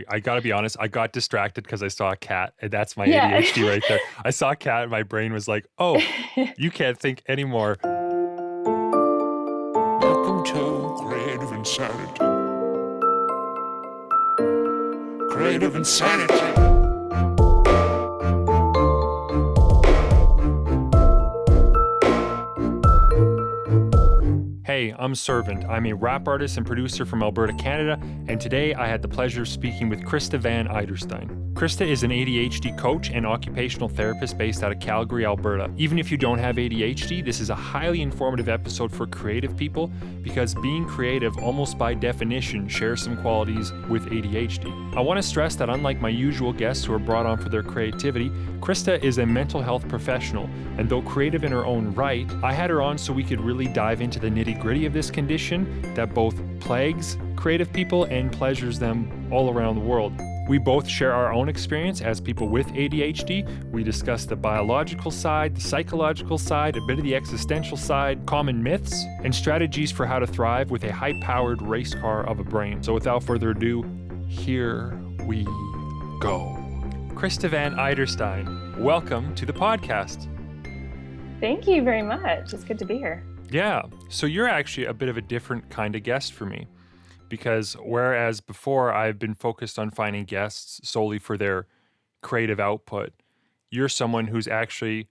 I gotta be honest, I got distracted because I saw a cat, and that's my Yeah. ADHD right there. I saw a cat, and my brain was like, "Oh, you can't think anymore." Welcome to Creative Insanity. Creative Insanity. Hey, I'm Servant. I'm a rap artist and producer from Alberta, Canada, and today I had the pleasure of speaking with Krista Van Iderstine. Krista is an ADHD coach and occupational therapist based out of Calgary, Alberta. Even if you don't have ADHD, this is a highly informative episode for creative people because being creative, almost by definition, shares some qualities with ADHD. I want to stress that unlike my usual guests who are brought on for their creativity, Krista is a mental health professional, and though creative in her own right, I had her on so we could really dive into the nitty-gritty of this condition that both plagues creative people and pleasures them all around the world. We both share our own experience as people with ADHD. We discuss the biological side, the psychological side, a bit of the existential side, common myths, and strategies for how to thrive with a high-powered race car of a brain. So without further ado, here we go. Krista Van Iderstine, welcome to the podcast. Thank you very much. It's good to be here. Yeah, so you're actually a bit of a different kind of guest for me because whereas before I've been focused on finding guests solely for their creative output, you're someone who's actually,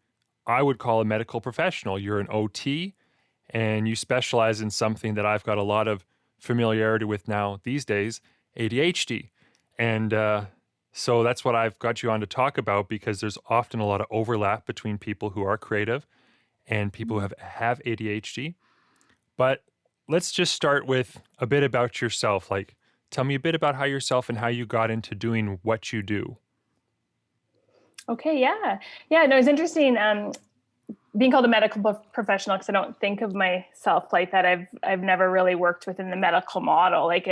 I would call a medical professional. You're an OT and you specialize in something that I've got a lot of familiarity with now these days, ADHD. And so that's what I've got you on to talk about because there's often a lot of overlap between people who are creative and people who have ADHD. But let's just start with a bit about yourself. Like, tell me a bit about how yourself and how you got into doing what you do. Okay, yeah. Yeah, no, it's interesting being called a medical professional because I don't think of myself like that. I've never really worked within the medical model. But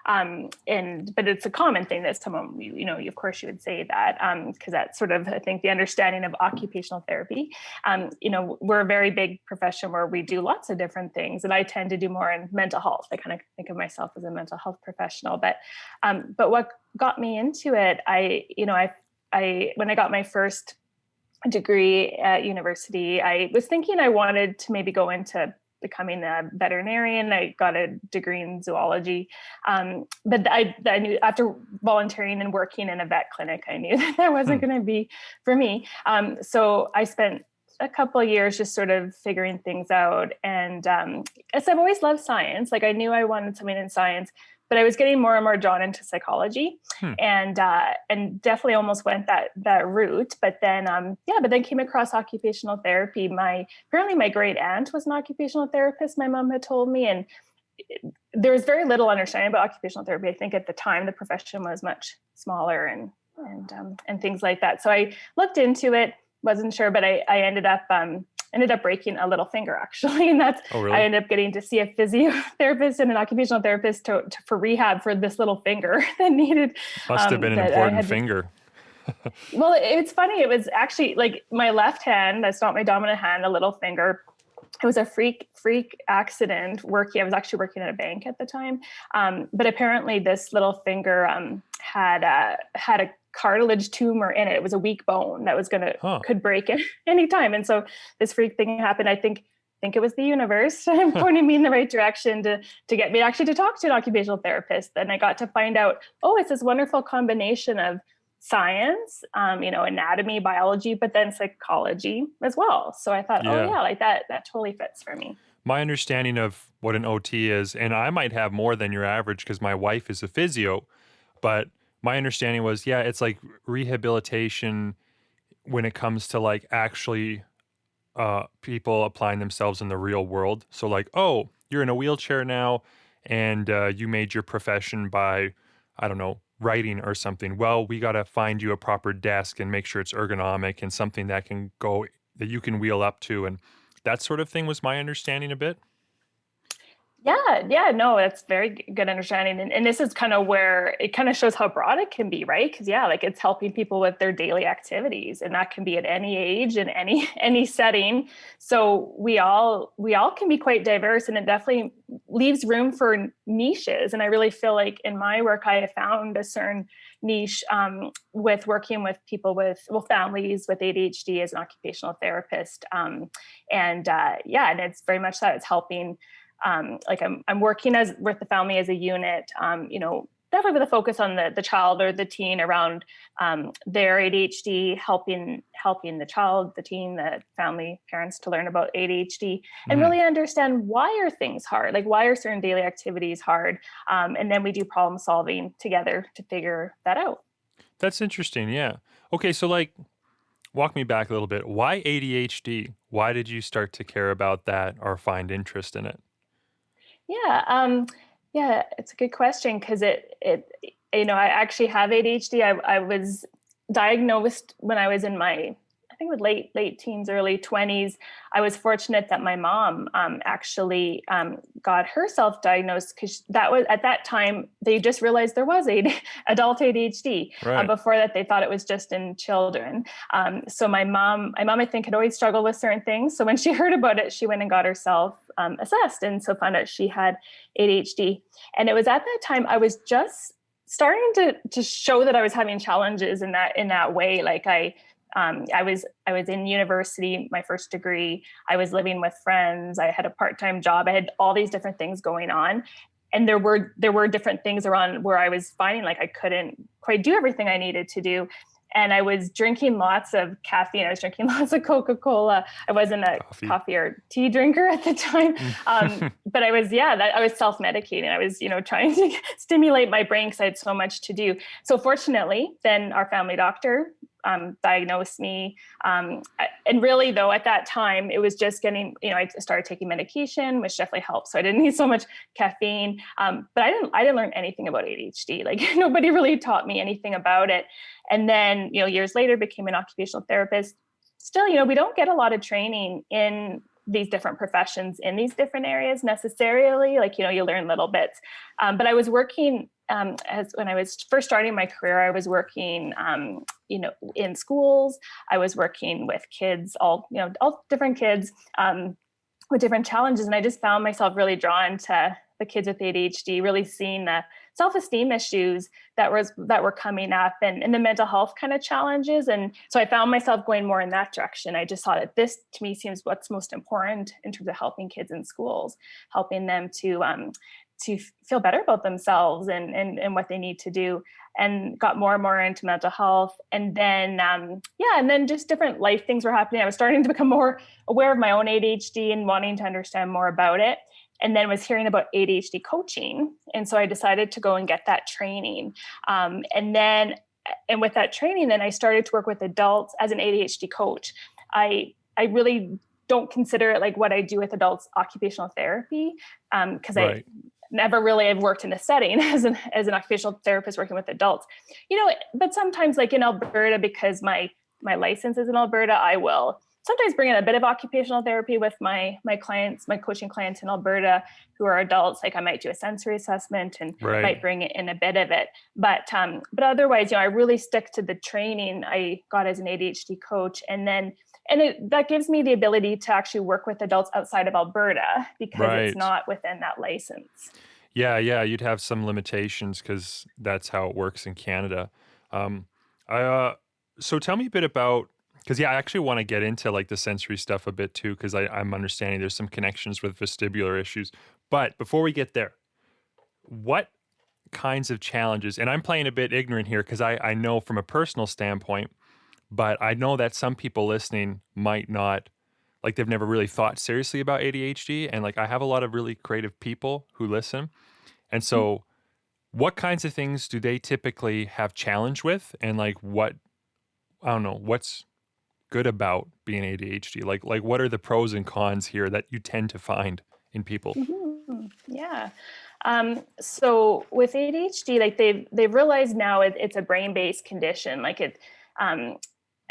it's a common thing that someone, of course you would say that because that's sort of, I think, the understanding of occupational therapy. We're a very big profession where we do lots of different things, and I tend to do more in mental health. I kind of think of myself as a mental health professional, but what got me into it, when I got my first degree at university, I was thinking I wanted to maybe go into becoming a veterinarian. I got a degree in zoology. But I knew after volunteering and working in a vet clinic, I knew that wasn't going to be for me. So I spent a couple of years just sort of figuring things out. And as I've always loved science, like I knew I wanted something in science, but I was getting more and more drawn into psychology and definitely almost went that route. But then came across occupational therapy. Apparently my great aunt was an occupational therapist, my mom had told me. And there was very little understanding about occupational therapy. I think at the time the profession was much smaller and things like that. So I looked into it, wasn't sure, but I ended up breaking a little finger actually. And that's, Oh, really? I ended up getting to see a physiotherapist and an occupational therapist for rehab for this little finger that needed. Must have been an important finger. Well, it's funny. It was actually like my left hand, that's not my dominant hand, a little finger. It was a freak accident working. I was actually working at a bank at the time. But apparently this little finger had a cartilage tumor in it. It was a weak bone that was could break at any time. And so this freak thing happened. I think it was the universe pointing me in the right direction to get me actually to talk to an occupational therapist. And I got to find out, it's this wonderful combination of science, anatomy, biology, but then psychology as well. So I thought, that totally fits for me. My understanding of what an OT is, and I might have more than your average because my wife is a physio, but my understanding was, it's like rehabilitation when it comes to like actually people applying themselves in the real world. So like, you're in a wheelchair now and you made your profession by, I don't know, writing or something. Well, we got to find you a proper desk and make sure it's ergonomic and something that you can wheel up to. And that sort of thing was my understanding a bit. No, that's very good understanding. And this is kind of where it kind of shows how broad it can be, right? Because like it's helping people with their daily activities, and that can be at any age and any setting. So we all can be quite diverse, and it definitely leaves room for niches. And I really feel like in my work, I have found a certain niche with working with people with families with ADHD as an occupational therapist. And it's very much that it's helping. Like I'm working with the family as a unit, definitely with a focus on the child or the teen around their ADHD, helping the child, the teen, the family, parents to learn about ADHD and really understand why are things hard, like why are certain daily activities hard, and then we do problem solving together to figure that out. That's interesting. Yeah. Okay. So like, walk me back a little bit. Why ADHD? Why did you start to care about that or find interest in it? It's a good question because I actually have ADHD. I was diagnosed when I was in my, I think it was late teens, early 20s. I was fortunate that my mom actually got herself diagnosed because that was at that time they just realized there was adult ADHD. Right. Before that, they thought it was just in children. So my mom, I think, had always struggled with certain things. So when she heard about it, she went and got herself assessed, and so found out she had ADHD. And it was at that time I was just starting to show that I was having challenges in that way. Like I was in university, my first degree. I was living with friends. I had a part-time job. I had all these different things going on. And there were different things around where I was finding like I couldn't quite do everything I needed to do. And I was drinking lots of caffeine. I was drinking lots of Coca-Cola. I wasn't a coffee or tea drinker at the time. But I was, I was self-medicating. I was, trying to stimulate my brain because I had so much to do. So fortunately, then our family doctor diagnosed me. And really though, at that time, it was just getting, I started taking medication, which definitely helped. So I didn't need so much caffeine. But I didn't learn anything about ADHD. Like nobody really taught me anything about it. And then, years later became an occupational therapist. Still, we don't get a lot of training in these different professions in these different areas necessarily. Like, you learn little bits. But I was working as when I was first starting my career, I was working, in schools. I was working with kids, all different kids with different challenges. And I just found myself really drawn to the kids with ADHD, really seeing the self-esteem issues that were coming up and the mental health kind of challenges. And so I found myself going more in that direction. I just thought that this to me seems what's most important in terms of helping kids in schools, helping them to feel better about themselves and what they need to do, and got more and more into mental health. And then, and then just different life things were happening. I was starting to become more aware of my own ADHD and wanting to understand more about it. And then was hearing about ADHD coaching. And so I decided to go and get that training. And with that training, then I started to work with adults as an ADHD coach. I really don't consider it like what I do with adults occupational therapy, because I never really have worked in a setting as an occupational therapist working with adults, but sometimes like in Alberta, because my license is in Alberta, I will sometimes bring in a bit of occupational therapy with my clients, my coaching clients in Alberta who are adults. Like I might do a sensory assessment and might bring in a bit of it. But otherwise, I really stick to the training I got as an ADHD coach. That gives me the ability to actually work with adults outside of Alberta because it's not within that license. Yeah, you'd have some limitations because that's how it works in Canada. So tell me a bit about, because I actually want to get into like the sensory stuff a bit too, because I'm understanding there's some connections with vestibular issues. But before we get there, what kinds of challenges, and I'm playing a bit ignorant here because I know from a personal standpoint, but I know that some people listening might not, like they've never really thought seriously about ADHD. And like I have a lot of really creative people who listen. And so what kinds of things do they typically have challenge with? And like what's good about being ADHD? Like what are the pros and cons here that you tend to find in people? Mm-hmm. Yeah. So with ADHD, like they've realized now it's a brain-based condition. Like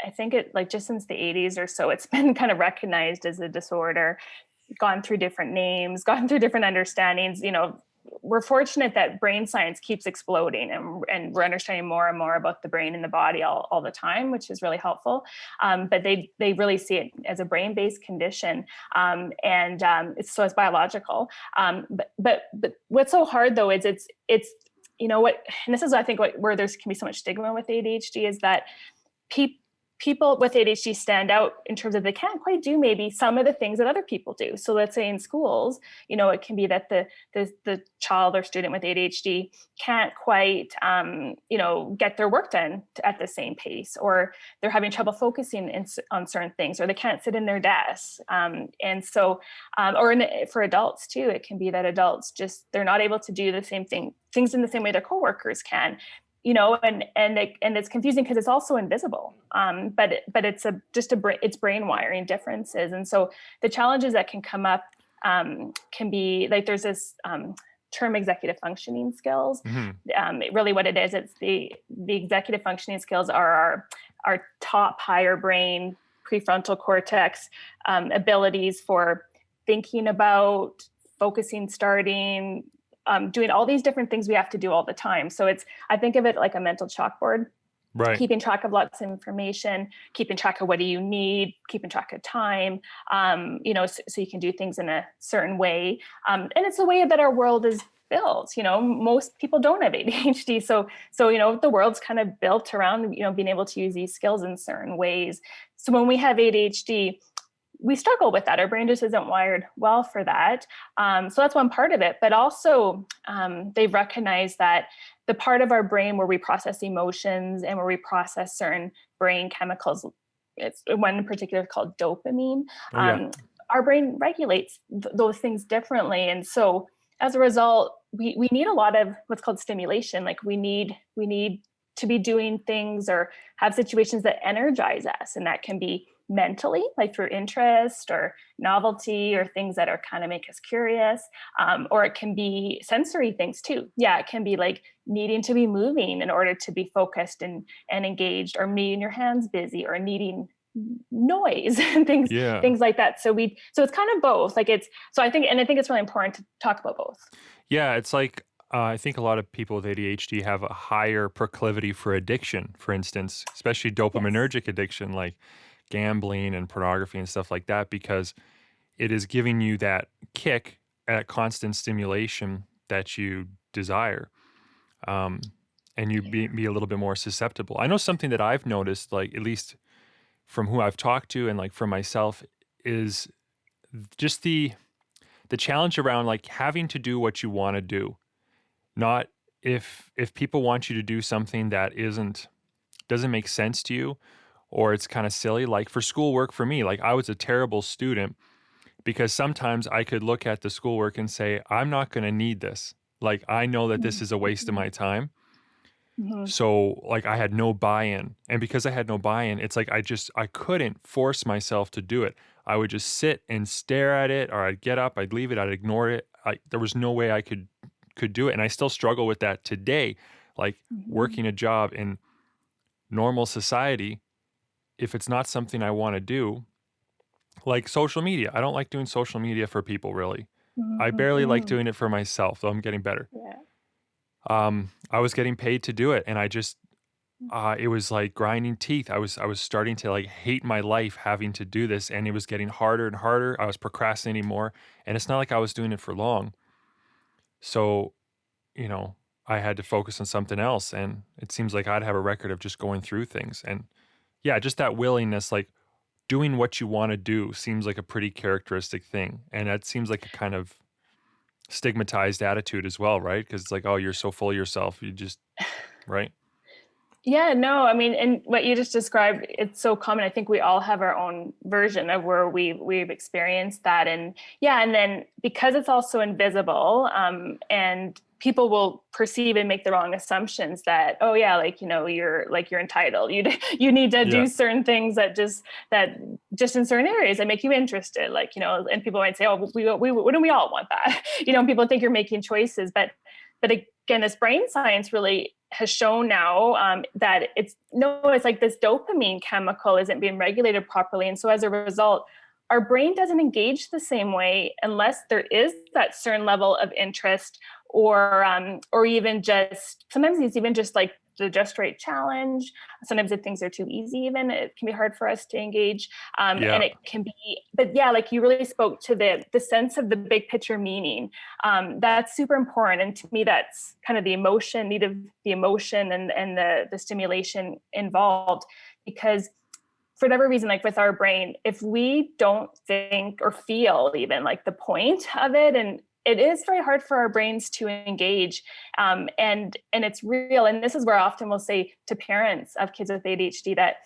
I think it like just since the 80s or so, it's been kind of recognized as a disorder. gone through different names, gone through different understandings. We're fortunate that brain science keeps exploding, and we're understanding more and more about the brain and the body all the time, which is really helpful. But they really see it as a brain-based condition, and it's biological. But what's so hard though is it's and this is I think where there can be so much stigma with ADHD is that people with ADHD stand out in terms of they can't quite do maybe some of the things that other people do. So let's say in schools, it can be that the child or student with ADHD can't quite, get their work done at the same pace, or they're having trouble focusing on certain things, or they can't sit in their desks. For adults too, it can be that adults they're not able to do the same things in the same way their coworkers can. And it's confusing because it's also invisible, but it's it's brain wiring differences. And so the challenges that can come up can be like, there's this term executive functioning skills. Really what it is, it's the executive functioning skills are our top higher brain prefrontal cortex abilities for thinking about, focusing, starting, doing all these different things we have to do all the time. So I think of it like a mental chalkboard, right? Keeping track of lots of information, keeping track of what do you need, keeping track of time, so you can do things in a certain way. And it's the way that our world is built. Most people don't have ADHD. So the world's kind of built around, being able to use these skills in certain ways. So when we have ADHD, we struggle with that. Our brain just isn't wired well for that. So that's one part of it. But also they've recognized that the part of our brain where we process emotions and where we process certain brain chemicals, it's one in particular called dopamine. Our brain regulates those things differently. And so as a result, we need a lot of what's called stimulation. Like we need to be doing things or have situations that energize us. And that can be mentally, like through interest or novelty or things that are kind of make us curious, or it can be sensory things too. Yeah, it can be like needing to be moving in order to be focused and engaged, or needing your hands busy, or needing noise and things like that. So it's kind of both. I think it's really important to talk about both. Yeah, it's like I think a lot of people with ADHD have a higher proclivity for addiction, for instance, especially dopaminergic addiction, like gambling and pornography and stuff like that, because it is giving you that kick at constant stimulation that you desire. And you be a little bit more susceptible. I know something that I've noticed, like at least from who I've talked to and like for myself, is just the challenge around like having to do what you want to do. Not if people want you to do something that doesn't make sense to you, or it's kind of silly. Like for schoolwork, for me, like I was a terrible student because sometimes I could look at the schoolwork and say, I'm not going to need this. Like I know that this is a waste of my time. So like I had no buy-in. And because I had no buy-in, it's like I couldn't force myself to do it. I would just sit and stare at it, or I'd get up, I'd leave it, I'd ignore it. There was no way I could do it. And I still struggle with that today. Like working a job in normal society, if it's not something I want to do, like social media, I don't like doing social media for people, really. I barely like doing it for myself, though I'm getting better. I was getting paid to do it, and I just, it was like grinding teeth. I was starting to like hate my life having to do this, and it was getting harder and harder. I was procrastinating more, and it's not like I was doing it for long. So, I had to focus on something else, and it seems like I'd have a record of just going through things. And yeah, just that willingness, like doing what you want to do seems like a pretty characteristic thing. And that seems like a kind of stigmatized attitude as well, right? Because it's like, oh, you're so full of yourself. You just, right? Yeah, no, I mean, and what you just described, it's so common. I think we all have our own version of where we've experienced that. And yeah, and then because it's also invisible, and people will perceive and make the wrong assumptions that, oh yeah, you're entitled. You need to do certain things that just in certain areas that make you interested. And people might say, oh, wouldn't we all want that? People think you're making choices, but again, this brain science really has shown now that it's like this dopamine chemical isn't being regulated properly. And so as a result, our brain doesn't engage the same way unless there is that certain level of interest, or even just, sometimes it's even just like the just right challenge. Sometimes if things are too easy, even it can be hard for us to engage. And it can be, but yeah, like you really spoke to the sense of the big picture meaning. That's super important. And to me, that's kind of the emotion, need of the emotion and the stimulation involved. Because for whatever reason, like with our brain, if we don't think or feel even like the point of it, and it is very hard for our brains to engage. And it's real. And this is where often we'll say to parents of kids with ADHD that,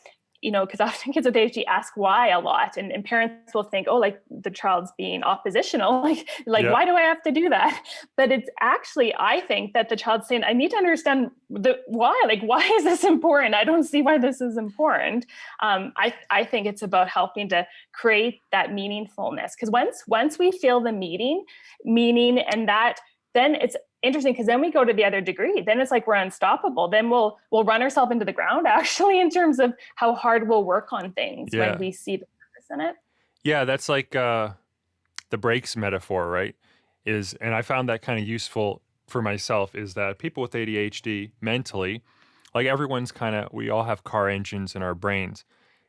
because often kids with ADHD ask why a lot, and parents will think, oh, like the child's being oppositional, like why do I have to do that? But it's actually, I think that the child's saying, I need to understand the why. Like, why is this important? I don't see why this is important. I think it's about helping to create that meaningfulness, because once we feel the meaning, and that, then it's interesting, because then we go to the other degree. Then it's like we're unstoppable. Then we'll run ourselves into the ground, actually, in terms of how hard we'll work on things when we see the purpose in it. Yeah, that's like the brakes metaphor, right? And I found that kind of useful for myself, is that people with ADHD mentally, like we all have car engines in our brains.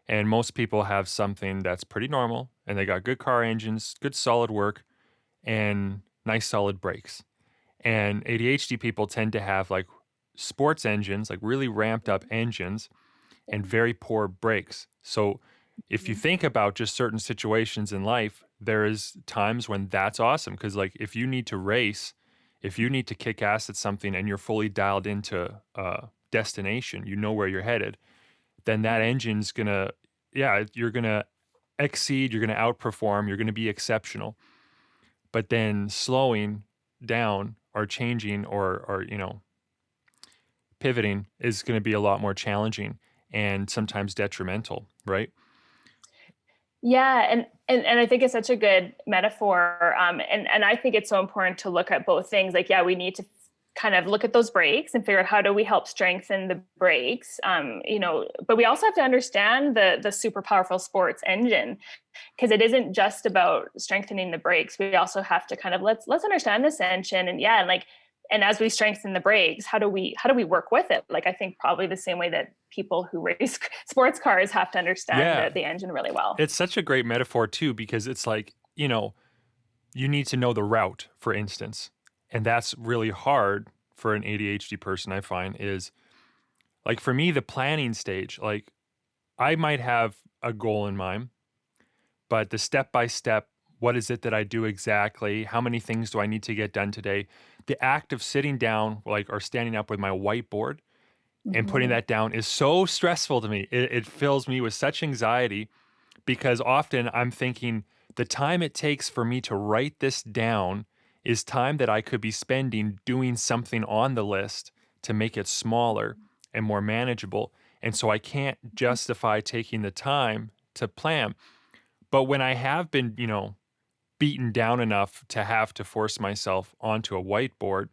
And most people have something that's pretty normal, and they got good car engines, good solid work, and nice solid brakes. And ADHD people tend to have like sports engines, like really ramped up engines, and very poor brakes. So if you think about just certain situations in life, there is times when that's awesome. Because like if you need to race, if you need to kick ass at something and you're fully dialed into a destination, you know where you're headed, then that engine's gonna, you're gonna exceed, you're gonna outperform, you're gonna be exceptional. But then slowing down or changing or pivoting is going to be a lot more challenging and sometimes detrimental, right? Yeah, and I think it's such a good metaphor. And I think it's so important to look at both things. Like, we need to kind of look at those brakes and figure out how do we help strengthen the brakes. But we also have to understand the super powerful sports engine, because it isn't just about strengthening the brakes. We also have to kind of let's understand this engine, and as we strengthen the brakes, how do we work with it? Like, I think probably the same way that people who race sports cars have to understand the engine really well. It's such a great metaphor too, because it's like, you need to know the route, for instance. And that's really hard for an ADHD person, I find, is like for me, the planning stage, like I might have a goal in mind, but the step-by-step, what is it that I do exactly? How many things do I need to get done today? The act of sitting down, or standing up with my whiteboard and putting that down is so stressful to me. It fills me with such anxiety, because often I'm thinking the time it takes for me to write this down is time that I could be spending doing something on the list to make it smaller and more manageable. And so I can't justify taking the time to plan. But when I have been, beaten down enough to have to force myself onto a whiteboard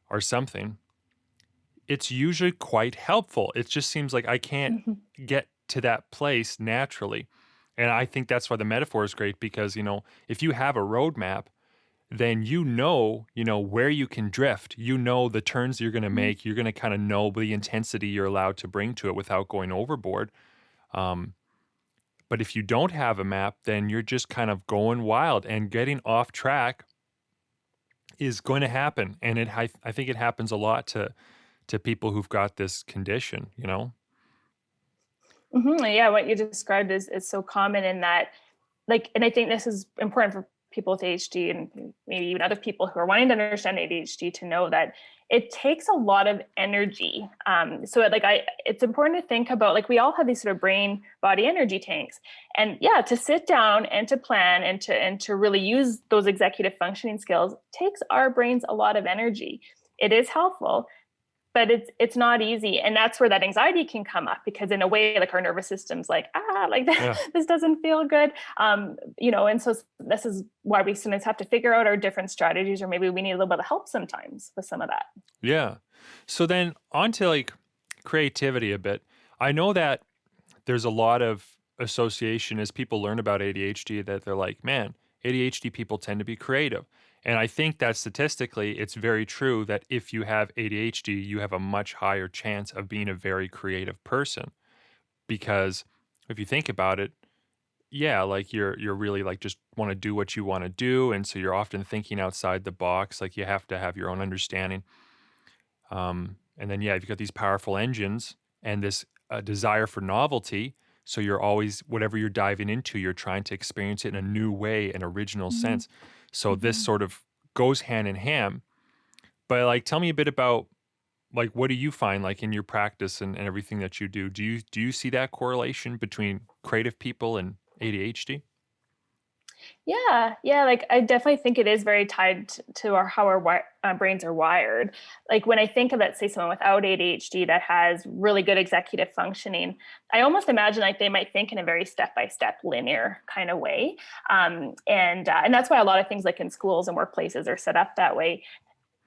or something, it's usually quite helpful. It just seems like I can't get to that place naturally. And I think that's why the metaphor is great, because, if you have a roadmap, then where you can drift, the turns you're going to make, you're going to kind of know the intensity you're allowed to bring to it without going overboard. But if you don't have a map, then you're just kind of going wild, and getting off track is going to happen. And I think it happens a lot to people who've got this condition, Yeah, what you described is so common in that, and I think this is important for people with ADHD and maybe even other people who are wanting to understand ADHD to know that it takes a lot of energy. It's important to think about, we all have these sort of brain body energy tanks, and to sit down and to plan and to really use those executive functioning skills takes our brains a lot of energy. It is helpful, but it's not easy. And that's where that anxiety can come up, because in a way, our nervous system's this doesn't feel good. And so this is why we sometimes have to figure out our different strategies, or maybe we need a little bit of help sometimes with some of that. Yeah. So then on to creativity a bit. I know that there's a lot of association as people learn about ADHD that they're like, man, ADHD people tend to be creative. And I think that statistically, it's very true that if you have ADHD, you have a much higher chance of being a very creative person. Because if you think about it, yeah, like you're really like just want to do what you want to do, and so you're often thinking outside the box. Like you have to have your own understanding. And then, yeah, you've got these powerful engines and this desire for novelty. So you're always, whatever you're diving into, you're trying to experience it in a new way, an original Mhm. sense. So this Mhm. sort of goes hand in hand. But like, tell me a bit about like, what do you find like in your practice and everything that you do? Do you see that correlation between creative people and ADHD? Yeah, like I definitely think it is very tied to how our brains are wired. Like when I think of, let's say, someone without ADHD that has really good executive functioning, I almost imagine like they might think in a very step-by-step, linear kind of way, and that's why a lot of things like in schools and workplaces are set up that way.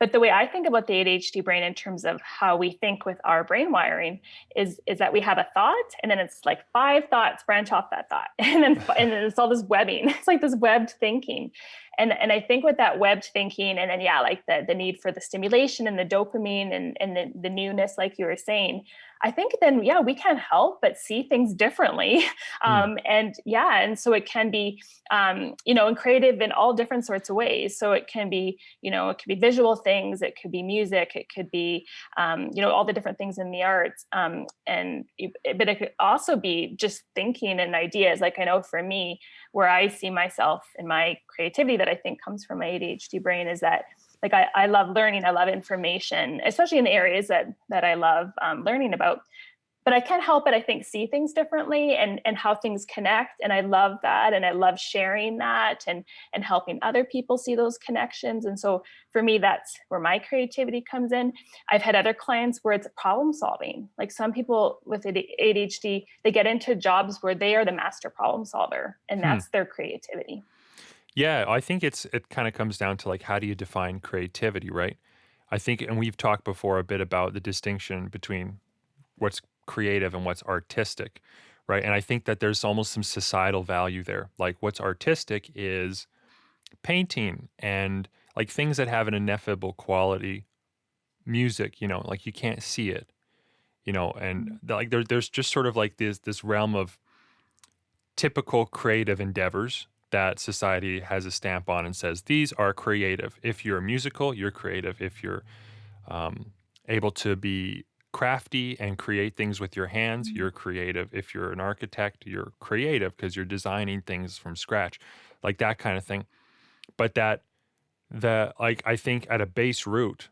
But the way I think about the ADHD brain in terms of how we think with our brain wiring is that we have a thought, and then it's like five thoughts branch off that thought, and then it's all this webbing. It's like this webbed thinking, and I think with that webbed thinking, and then yeah, like the need for the stimulation and the dopamine and the newness, like you were saying. I think then, yeah, we can't help but see things differently. Hmm. And yeah, and so it can be, and creative in all different sorts of ways. So it can be, it could be visual things, it could be music, it could be, all the different things in the arts. But it could also be just thinking and ideas. Like I know for me, where I see myself in my creativity that I think comes from my ADHD brain is that like I love learning, I love information, especially in the areas that I love learning about. But I can't help but I think see things differently and how things connect. And I love that. And I love sharing that and helping other people see those connections. And so for me, that's where my creativity comes in. I've had other clients where it's problem solving. Like some people with ADHD, they get into jobs where they are the master problem solver, and Hmm. that's their creativity. Yeah, I think it kind of comes down to like how do you define creativity, right? I think, and we've talked before a bit about the distinction between what's creative and what's artistic, right? And I think that there's almost some societal value there. Like what's artistic is painting and like things that have an ineffable quality, music, like you can't see it, and like there's just sort of like this realm of typical creative endeavors that society has a stamp on and says these are creative. If you're musical, you're creative. If you're um, able to be crafty and create things with your hands, you're creative. If you're an architect, you're creative because you're designing things from scratch, like that kind of thing. But that the like I think at a base root,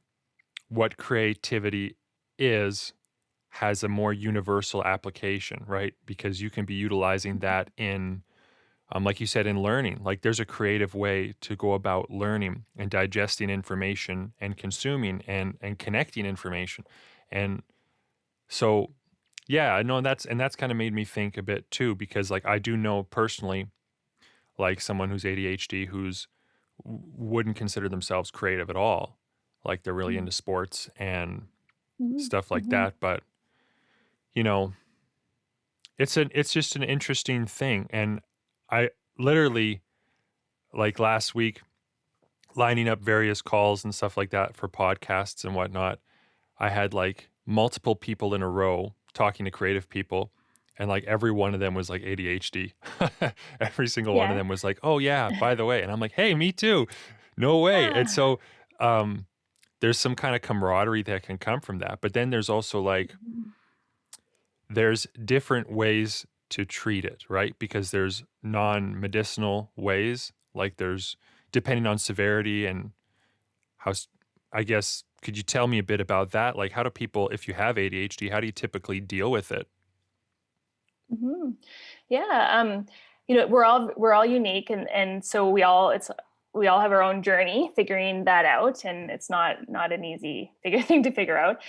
what creativity is has a more universal application, right? Because you can be utilizing that in like you said, in learning. Like there's a creative way to go about learning and digesting information and consuming and connecting information. And so yeah, I know that's kind of made me think a bit too, because like I do know personally like someone who's ADHD who's wouldn't consider themselves creative at all. Like they're really into sports and stuff like Mhm. that. But you know, it's just an interesting thing. And I literally like last week lining up various calls and stuff like that for podcasts and whatnot, I had like multiple people in a row talking to creative people. And like every one of them was like ADHD. Every single one of Yeah. them was like, oh, yeah, by the way. And I'm like, hey, me too. No way. And Yeah. so there's some kind of camaraderie that can come from that. But then there's also like, there's different ways to treat it, right? Because there's non-medicinal ways, like there's depending on severity and how I guess could you tell me a bit about that? Like how do people if you have ADHD, how do you typically deal with it? Mhm. Yeah, we're all unique, and so we all have our own journey figuring that out, and it's not an easy thing to figure out.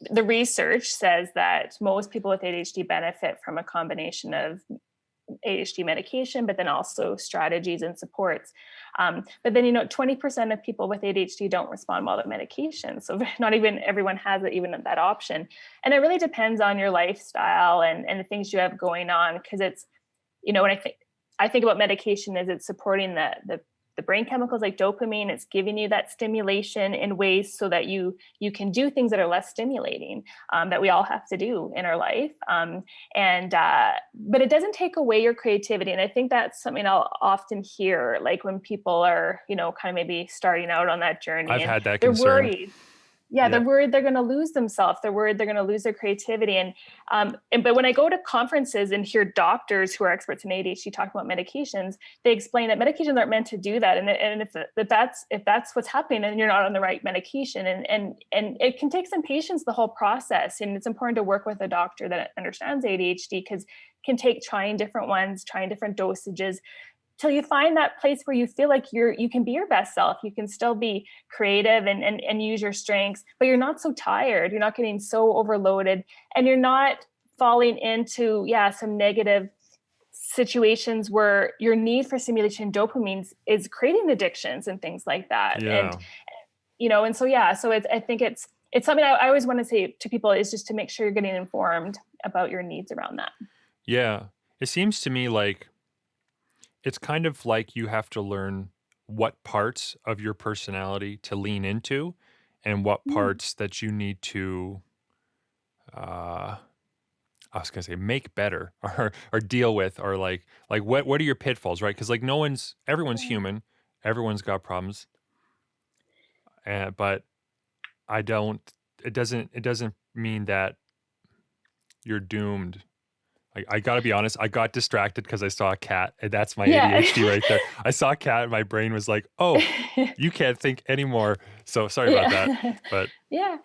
The research says that most people with ADHD benefit from a combination of ADHD medication, but then also strategies and supports. But then, 20% of people with ADHD don't respond well to medication. So not even everyone has even that option. And it really depends on your lifestyle and the things you have going on. Because it's, when I think about medication is it's supporting the brain chemicals like dopamine. It's giving you that stimulation in ways so that you can do things that are less stimulating, that we all have to do in our life. But it doesn't take away your creativity. And I think that's something I'll often hear, like when people are, kind of maybe starting out on that journey. I've had that they're concern. worried. Yeah, they're worried they're going to lose themselves. They're worried they're going to lose their creativity. But when I go to conferences and hear doctors who are experts in ADHD talk about medications, they explain that medications aren't meant to do that. And if that's what's happening, then you're not on the right medication. And it can take some patience, the whole process. And it's important to work with a doctor that understands ADHD, because it can take trying different ones, trying different dosages, till you find that place where you feel like you can be your best self. You can still be creative and use your strengths, but you're not so tired. You're not getting so overloaded, and you're not falling into, some negative situations where your need for stimulation dopamine is creating addictions and things like that. Yeah. So I think it's something I always want to say to people is just to make sure you're getting informed about your needs around that. Yeah. It seems to me like it's kind of like you have to learn what parts of your personality to lean into and what parts that you need to, I was going to say make better or deal with, or like what are your pitfalls, right? Because like everyone's human, everyone's got problems, but it doesn't mean that you're doomed. I got to be honest, I got distracted because I saw a cat, and that's my ADHD right there. I saw a cat and my brain was like, oh, you can't think anymore. So sorry about that. But yeah,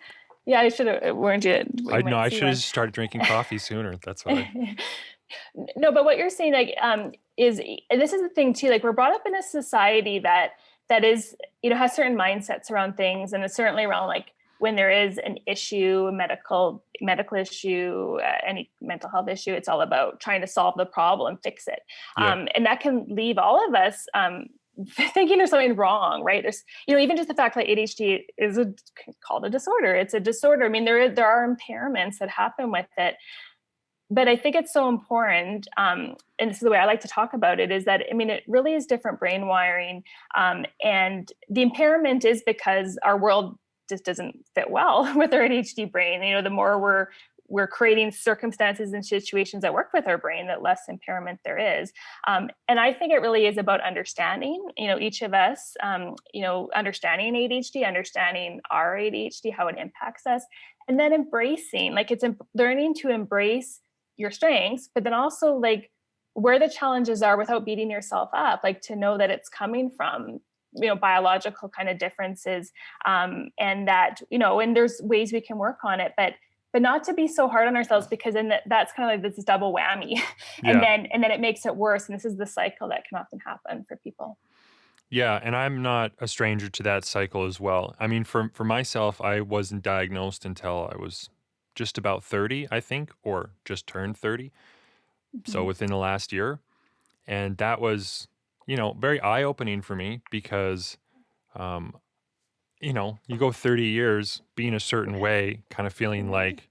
I should have warned you. I should have started drinking coffee sooner. That's why. No, but what you're saying, is, and this is the thing too, like we're brought up in a society that is, has certain mindsets around things, and it's certainly around like when there is an issue, a medical issue, any mental health issue, it's all about trying to solve the problem, fix it. Yeah. And that can leave all of us thinking there's something wrong, right? There's, even just the fact that ADHD is called a disorder. It's a disorder. I mean, there are impairments that happen with it. But I think it's so important, and this is the way I like to talk about it, is that, it really is different brain wiring. And the impairment is because our world just doesn't fit well with our ADHD brain. The more we're creating circumstances and situations that work with our brain, that less impairment there is. And I think it really is about understanding, each of us, understanding ADHD, understanding our ADHD, how it impacts us, and then embracing, it's learning to embrace your strengths, but then also like where the challenges are without beating yourself up, like to know that it's coming from biological kind of differences, and that, and there's ways we can work on it, but not to be so hard on ourselves, because then that's kind of like this double whammy. and then it makes it worse. And this is the cycle that can often happen for people. Yeah. And I'm not a stranger to that cycle as well. I mean, for myself, I wasn't diagnosed until I was just about 30, I think, or just turned 30. Mm-hmm. So within the last year. And that was, very eye-opening for me, because, you go 30 years being a certain way, kind of feeling like,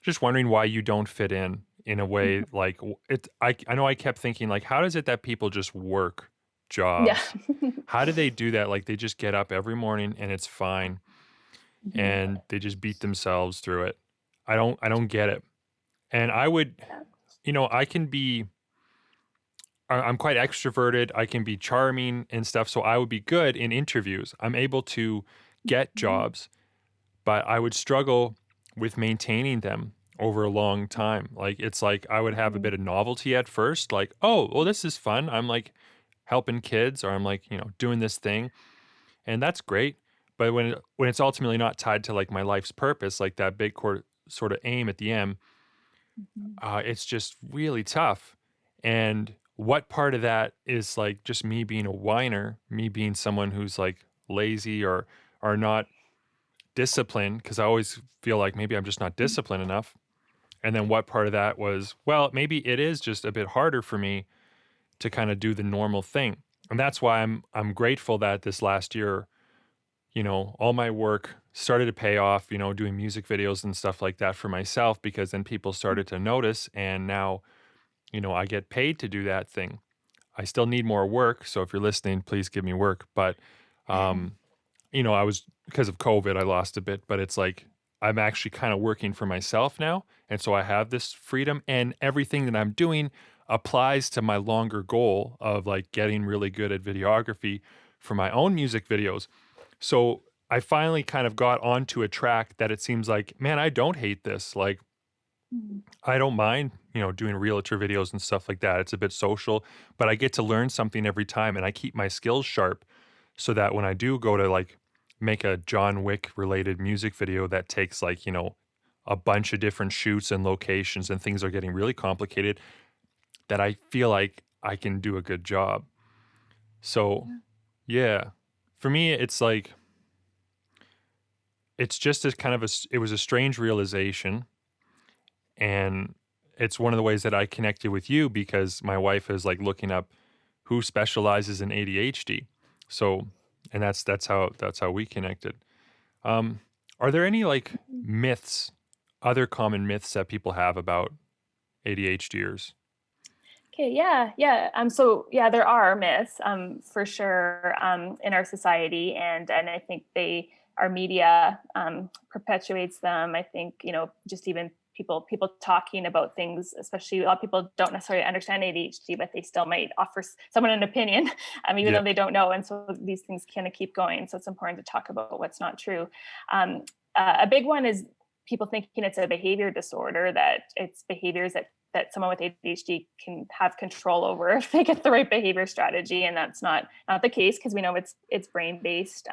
just wondering why you don't fit in a way like it. I know I kept thinking like, how is it that people just work jobs? Yeah. How do they do that? Like they just get up every morning and it's fine, and they just beat themselves through it. I don't get it. And I would, I'm quite extroverted. I can be charming and stuff. So I would be good in interviews. I'm able to get jobs, but I would struggle with maintaining them over a long time. Like, it's like I would have a bit of novelty at first, like, oh, well, this is fun. I'm like helping kids, or I'm like, doing this thing, and that's great. But when it's ultimately not tied to like my life's purpose, like that big sort of aim at the end, it's just really tough. And what part of that is like just me being a whiner, me being someone who's like lazy or not disciplined, because I always feel like maybe I'm just not disciplined enough. And then what part of that was, well, maybe it is just a bit harder for me to kind of do the normal thing. And that's why I'm grateful that this last year, all my work started to pay off, doing music videos and stuff like that for myself, because then people started to notice, and now, I get paid to do that thing. I still need more work, so if you're listening, please give me work. But I was, because of COVID, I lost a bit, but it's like I'm actually kind of working for myself now. And so I have this freedom, and everything that I'm doing applies to my longer goal of like getting really good at videography for my own music videos. So I finally kind of got onto a track that it seems like, man, I don't hate this. Like, I don't mind, doing realtor videos and stuff like that. It's a bit social, but I get to learn something every time, and I keep my skills sharp so that when I do go to like make a John Wick related music video that takes like, a bunch of different shoots and locations and things are getting really complicated, that I feel like I can do a good job. So, yeah, for me, it's like, it's just a kind of it was a strange realization. And it's one of the ways that I connected with you, because my wife is like looking up who specializes in ADHD. So, and that's how we connected. Are there any like myths, other common myths that people have about ADHDers? Okay, yeah. So yeah, there are myths, for sure, in our society, and I think our media, perpetuates them. I think, just even people talking about things, especially a lot of people don't necessarily understand ADHD, but they still might offer someone an opinion, even though they don't know. And so these things kind of keep going. So it's important to talk about what's not true. A big one is people thinking it's a behavior disorder, that it's behaviors that someone with ADHD can have control over if they get the right behavior strategy. And that's not the case, because we know it's brain-based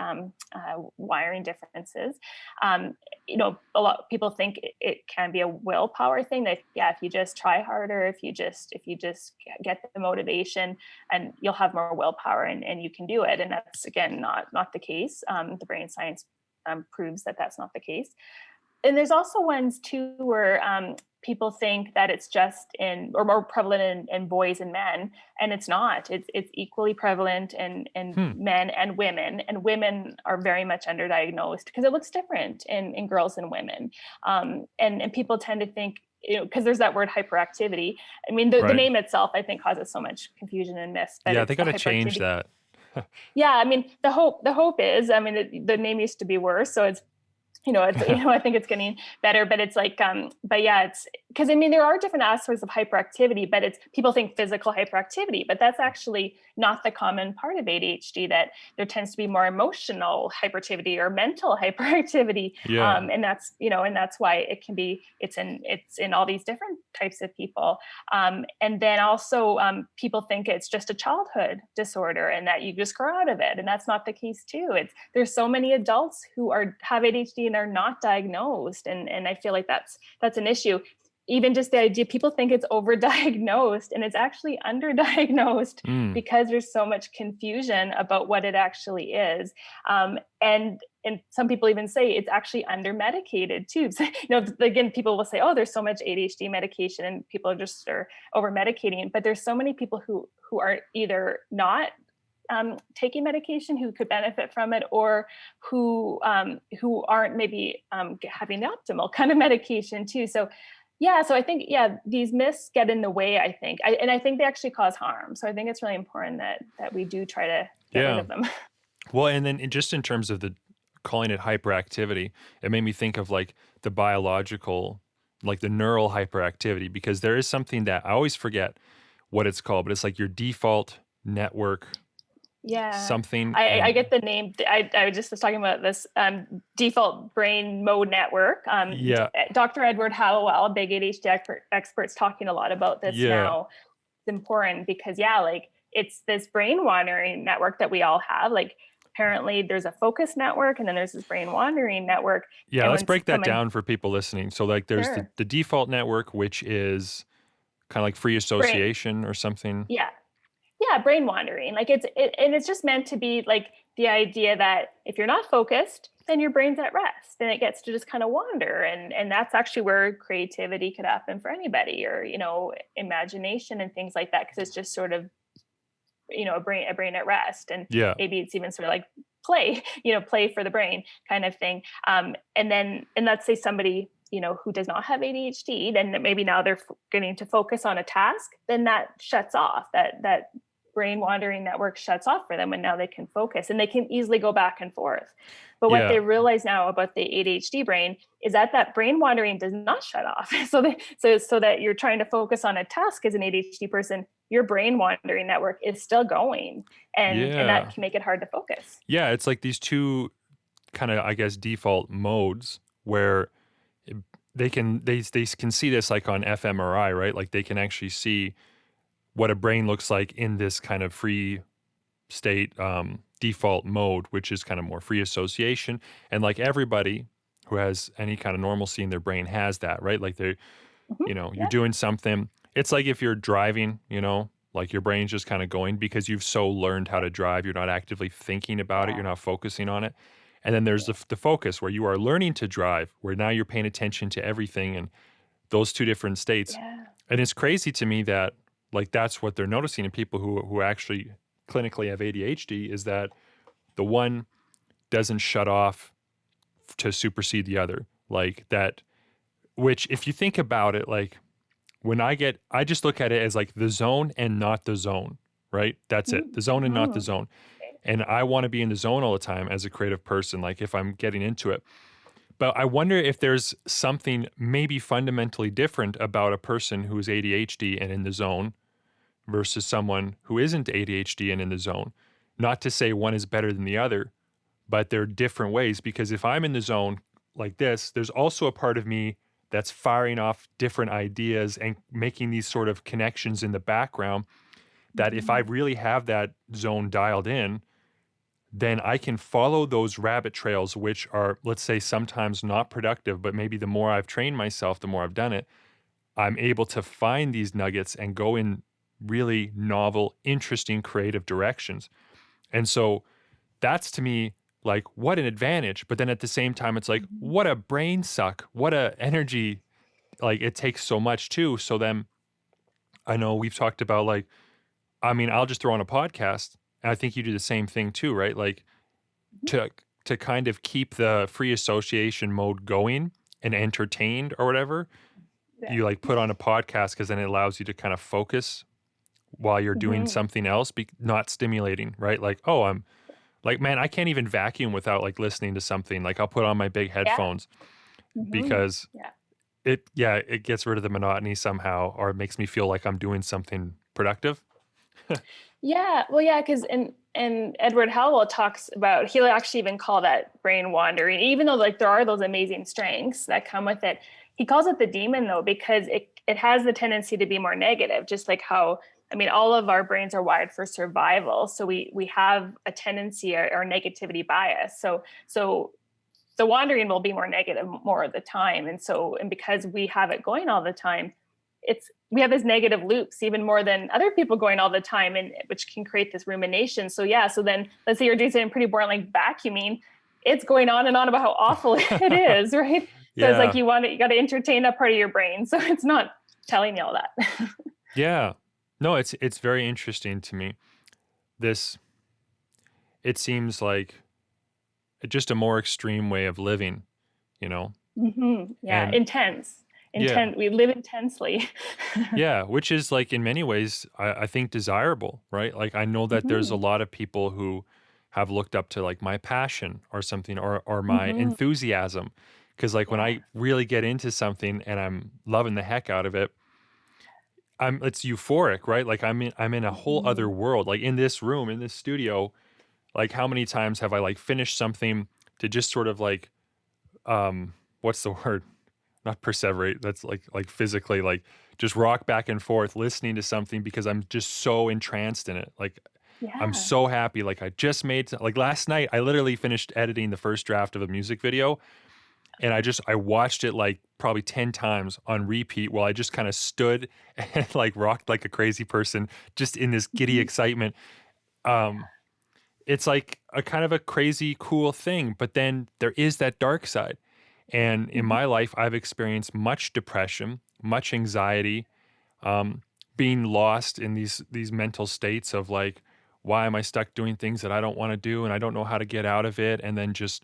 wiring differences. A lot of people think it can be a willpower thing, that, if you just try harder, if you just get the motivation, and you'll have more willpower, and you can do it. And that's, again, not the case. The brain science proves that that's not the case. And there's also ones too where people think that it's just or more prevalent in boys and men, and it's not. It's equally prevalent in men and women. And women are very much underdiagnosed because it looks different in girls and women. And people tend to think, because there's that word hyperactivity. I mean, the name itself, I think, causes so much confusion and myths. Yeah, they got to change that. Yeah, I mean, the hope is, the name used to be worse, so it's. I think it's getting better, but it's like, but yeah, it's because, there are different aspects of hyperactivity, but people think physical hyperactivity, but that's actually not the common part of ADHD, that there tends to be more emotional hyperactivity or mental hyperactivity. Yeah. And that's, and that's why it's in all these different types of people. And then also people think it's just a childhood disorder and that you just grow out of it. And that's not the case too. There's so many adults who have ADHD and are not diagnosed. And I feel like that's an issue. Even just the idea, people think it's overdiagnosed, and it's actually underdiagnosed because there's so much confusion about what it actually is. And some people even say it's actually under-medicated too. So, again, people will say, oh, there's so much ADHD medication and people are just over-medicating. But there's so many people who are either not taking medication, who could benefit from it, or who aren't maybe having the optimal kind of medication too. So I think, these myths get in the way, I think. And I think they actually cause harm. So I think it's really important that we do try to get rid of them. Well, and then just in terms of calling it hyperactivity, it made me think of like the biological, like the neural hyperactivity, because there is something that I always forget what it's called, but it's like your default network. Yeah, something. I get the name. I just was talking about this default brain mode network. Dr. Edward Hallowell, a big ADHD expert's talking a lot about this now. It's important because it's this brain wandering network that we all have. Like, apparently there's a focus network, and then there's this brain wandering network. Yeah, let's break that down for people listening. So like there's the default network, which is kind of like free association or something. Yeah, brain wandering. Like it's just meant to be like the idea that if you're not focused, then your brain's at rest and it gets to just kind of wander. And that's actually where creativity could happen for anybody, or, imagination and things like that. Cause it's just sort of, a brain at rest. And Yeah. maybe it's even sort of like play, play for the brain kind of thing. And let's say somebody, who does not have ADHD, then maybe now they're getting to focus on a task, then that shuts off, that brain wandering network shuts off for them, and now they can focus and they can easily go back and forth. But what they realize now about the ADHD brain is that brain wandering does not shut off. So that you're trying to focus on a task as an ADHD person, your brain wandering network is still going, and that can make it hard to focus. Yeah, it's like these two kind of, I guess, default modes where they can see this like on fMRI, right? Like they can actually see what a brain looks like in this kind of free state default mode, which is kind of more free association. And like everybody who has any kind of normalcy in their brain has that, right? Like they're, you're doing something. It's like if you're driving, like your brain's just kind of going because you've so learned how to drive. You're not actively thinking about it. You're not focusing on it. And then there's the focus where you are learning to drive, where now you're paying attention to everything, and those two different states. Yeah. And it's crazy to me that like that's what they're noticing in people who actually clinically have ADHD, is that the one doesn't shut off to supersede the other. Like that, which if you think about it, like when I just look at it as like the zone and not the zone, right? That's it. The zone and not the zone. And I want to be in the zone all the time as a creative person, like if I'm getting into it. But I wonder if there's something maybe fundamentally different about a person who's ADHD and in the zone versus someone who isn't ADHD and in the zone. Not to say one is better than the other, but they're different ways, because if I'm in the zone like this, there's also a part of me that's firing off different ideas and making these sort of connections in the background that if I really have that zone dialed in, then I can follow those rabbit trails, which are, let's say, sometimes not productive, but maybe the more I've trained myself, the more I've done it, I'm able to find these nuggets and go in really novel, interesting, creative directions. And so that's, to me, like, what an advantage. But then at the same time, it's like, what a brain suck, what a energy, like it takes so much too. So then I know we've talked about, like, I mean, I'll just throw on a podcast, and I think you do the same thing too, right? Like to kind of keep the free association mode going and entertained or whatever, you like put on a podcast because then it allows you to kind of focus while you're doing something else, not stimulating, right? Like, oh, I'm like, man, I can't even vacuum without like listening to something. Like I'll put on my big headphones because it gets rid of the monotony somehow, or it makes me feel like I'm doing something productive. Because and Edward Howell talks about, he'll actually even call that brain wandering, even though like there are those amazing strengths that come with it. He calls it the demon though, because it has the tendency to be more negative, just like how, I mean, all of our brains are wired for survival. So we have a tendency or negativity bias. So the wandering will be more negative more of the time. And because we have it going all the time, we have this negative loops even more than other people going all the time, and which can create this rumination. So then let's say you're doing something pretty boring like vacuuming, it's going on and on about how awful it is, right? So it's like you got to entertain that part of your brain. So it's not telling you all that. Yeah. No, it's very interesting to me. It seems like just a more extreme way of living, Yeah, intense. We live intensely. Yeah, which is like in many ways, I think desirable, right? Like I know that there's a lot of people who have looked up to like my passion or something, or my enthusiasm. Because like when I really get into something and I'm loving the heck out of it, it's euphoric, right? Like I'm in a whole other world. Like in this room, in this studio, like how many times have I like finished something to just sort of like, what's the word? Not perseverate. That's like physically, like just rock back and forth listening to something because I'm just so entranced in it. Like I'm so happy. Like I just like last night, I literally finished editing the first draft of a music video, and I watched it like probably 10 times on repeat while I just kind of stood and like rocked like a crazy person, just in this giddy excitement. it's like a kind of a crazy cool thing, but then there is that dark side. And in Mhm. my life, I've experienced much depression, much anxiety, um, being lost in these mental states of like, why am I stuck doing things that I don't want to do and I don't know how to get out of it, and then just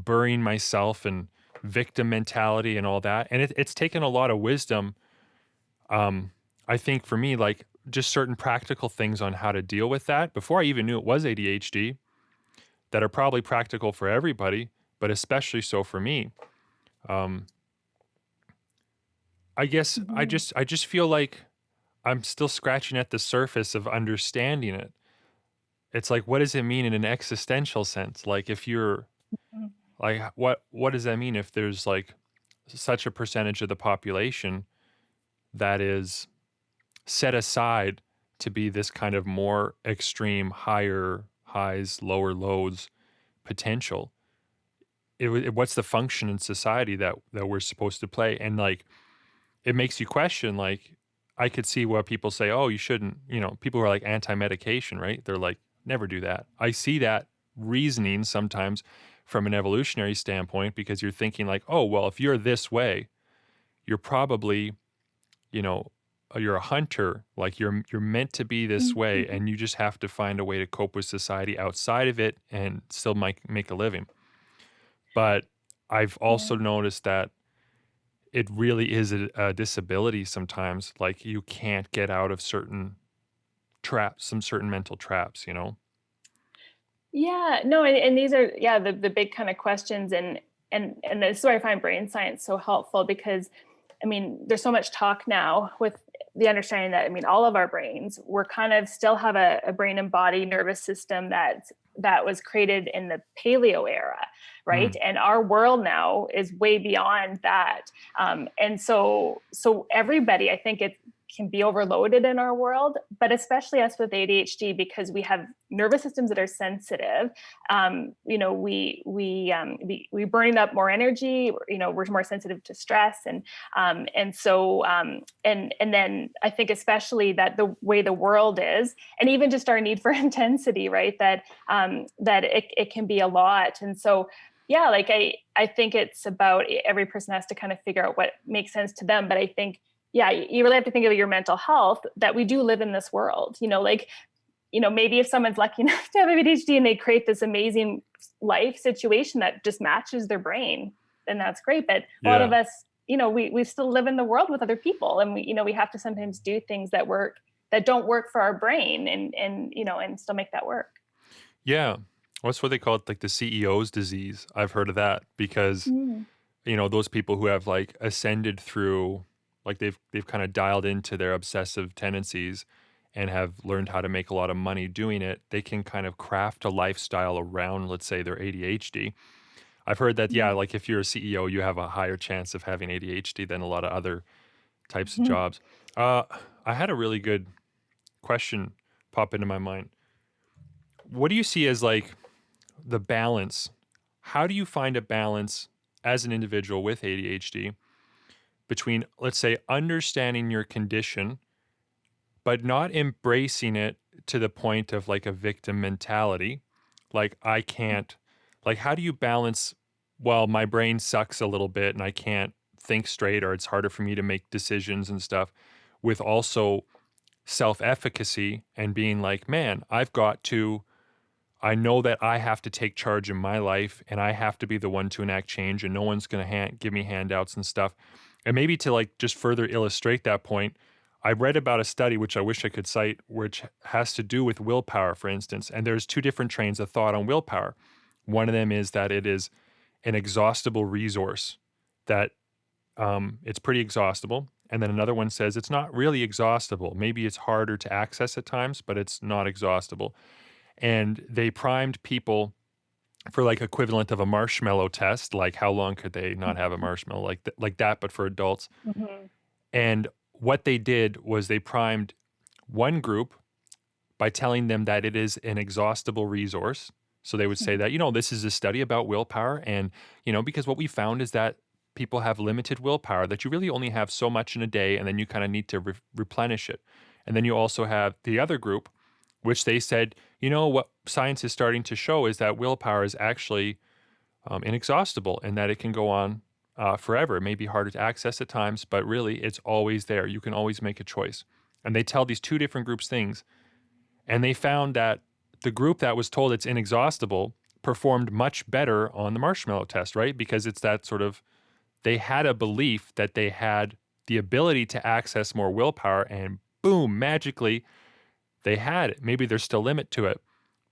burying myself in victim mentality and all that. And it's taken a lot of wisdom. Um, I think for me, like just certain practical things on how to deal with that before I even knew it was ADHD that are probably practical for everybody, but especially so for me. Um, I guess Mhm. I just feel like I'm still scratching at the surface of understanding it. It's like, what does it mean in an existential sense? Like, if you're Mhm. like, what does that mean if there's like such a percentage of the population that is set aside to be this kind of more extreme, higher highs, lower lows potential? What's the function in society that we're supposed to play? And like, it makes you question, like, I could see why people say, oh, you shouldn't, people who are like anti-medication, right? They're like, never do that. I see that reasoning sometimes from an evolutionary standpoint, because you're thinking like, oh, well, if you're this way, you're probably, you know, you're a hunter, like you're meant to be this way, Mhm. and you just have to find a way to cope with society outside of it and still make a living. But I've Yeah. also noticed that it really is a disability sometimes. Like you can't get out of certain traps, some certain mental traps. Yeah, no, and these are, yeah, the big kind of questions, and this is why I find brain science so helpful, because I mean, there's so much talk now with the understanding that, I mean, all of our brains, we're kind of still have a brain and body nervous system that was created in the paleo era, right? Mm, And our world now is way beyond that. And so everybody, I think it can be overloaded in our world, but especially us with ADHD, because we have nervous systems that are sensitive. We burn up more energy. We're more sensitive to stress, and then I think especially that the way the world is, and even just our need for intensity, right? That it can be a lot, and so yeah, like I think it's about every person has to kind of figure out what makes sense to them, but I think yeah, you really have to think of your mental health, that we do live in this world, maybe if someone's lucky enough to have ADHD and they create this amazing life situation that just matches their brain, then that's great. But a lot of yeah. us, we still live in the world with other people, and we have to sometimes do things that don't work for our brain, and still make that work. Yeah. What's what they call it? Like the CEO's disease. I've heard of that because, Mm. those people who have like ascended through, like they've kind of dialed into their obsessive tendencies and have learned how to make a lot of money doing it. They can kind of craft a lifestyle around, let's say, their ADHD. I've heard that, yeah, like if you're a CEO, you have a higher chance of having ADHD than a lot of other types of Mhm. jobs. Uh, I had a really good question pop into my mind. What do you see as like the balance? How do you find a balance as an individual with ADHD between, let's say, understanding your condition, but not embracing it to the point of like a victim mentality? Like, I can't, like, how do you balance, well, my brain sucks a little bit and I can't think straight, or it's harder for me to make decisions and stuff, with also self efficacy and being like, man, I know that I have to take charge in my life and I have to be the one to enact change, and no one's going to give me handouts and stuff. And maybe to like just further illustrate that point, I read about a study, which I wish I could cite, which has to do with willpower, for instance. And there's two different trains of thought on willpower. One of them is that it is an exhaustible resource, that it's pretty exhaustible. And then another one says it's not really exhaustible. Maybe it's harder to access at times, but it's not exhaustible. And they primed people for like equivalent of a marshmallow test, like how long could they not have a marshmallow, like that, but for adults. Mhm. And what they did was they primed one group by telling them that it is an exhaustible resource. So they would say Mhm. that, this is a study about willpower. And, because what we found is that people have limited willpower, that you really only have so much in a day, and then you kind of need to replenish it. And then you also have the other group which they said, you know, what science is starting to show is that willpower is actually inexhaustible and that it can go on forever. It may be harder to access at times, but really it's always there. You can always make a choice. And they tell these two different groups things. And they found that the group that was told it's inexhaustible performed much better on the marshmallow test, right? Because it's that sort of, they had a belief that they had the ability to access more willpower, and boom, magically, they had it. Maybe there's still a limit to it,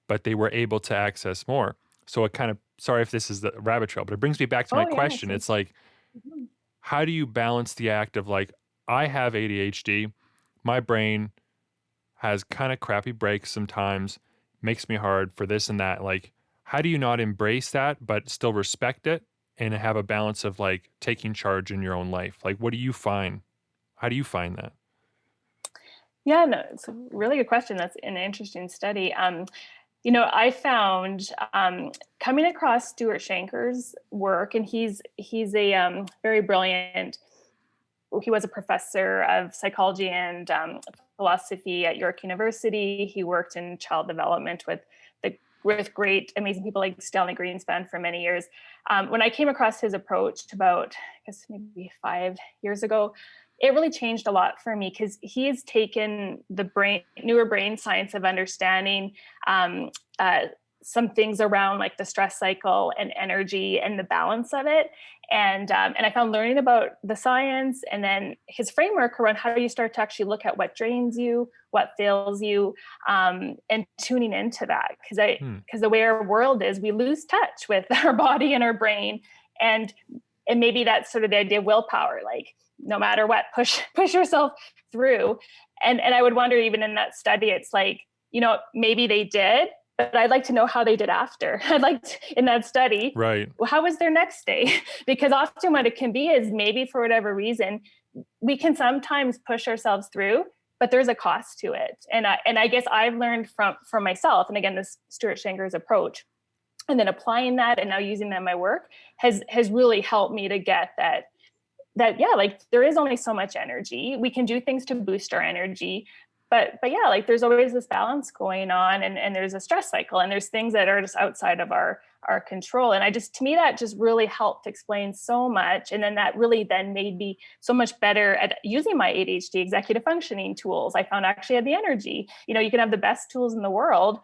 but they were able to access more. So it kind of, sorry if this is the rabbit trail, but it brings me back to my Oh yeah, question. It's like, Mhm. how do you balance the act of like, I have ADHD, my brain has kind of crappy breaks sometimes, makes me hard for this and that. Like, how do you not embrace that, but still respect it and have a balance of like taking charge in your own life? Like, what do you find? How do you find that? Yeah, no, it's a really good question. That's an interesting study. I found coming across Stuart Shanker's work, and he's a very brilliant. He was a professor of psychology and philosophy at York University. He worked in child development with great, amazing people like Stanley Greenspan for many years. When I came across his approach about, I guess maybe 5 years ago, it really changed a lot for me because he has taken the newer brain science of understanding um, uh, some things around like the stress cycle and energy and the balance of it. And I found learning about the science and then his framework around how you start to actually look at what drains you, what fills you, and tuning into that. Because the way our world is, we lose touch with our body and our brain, and maybe that's sort of the idea of willpower, like no matter what, push yourself through. And I would wonder, even in that study, it's like, maybe they did, but I'd like to know how they did after. In that study, Right. well, how was their next day? Because often what it can be is maybe for whatever reason, we can sometimes push ourselves through, but there's a cost to it. And I guess I've learned from myself, and again, this Stuart Shanker's approach, and then applying that and now using that in my work has really helped me to get that yeah, like there is only so much energy. We can do things to boost our energy, but yeah, like there's always this balance going on, and there's a stress cycle, and there's things that are just outside of our control. And to me, that just really helped explain so much. And then that really then made me so much better at using my ADHD executive functioning tools. I found actually had the energy. You can have the best tools in the world,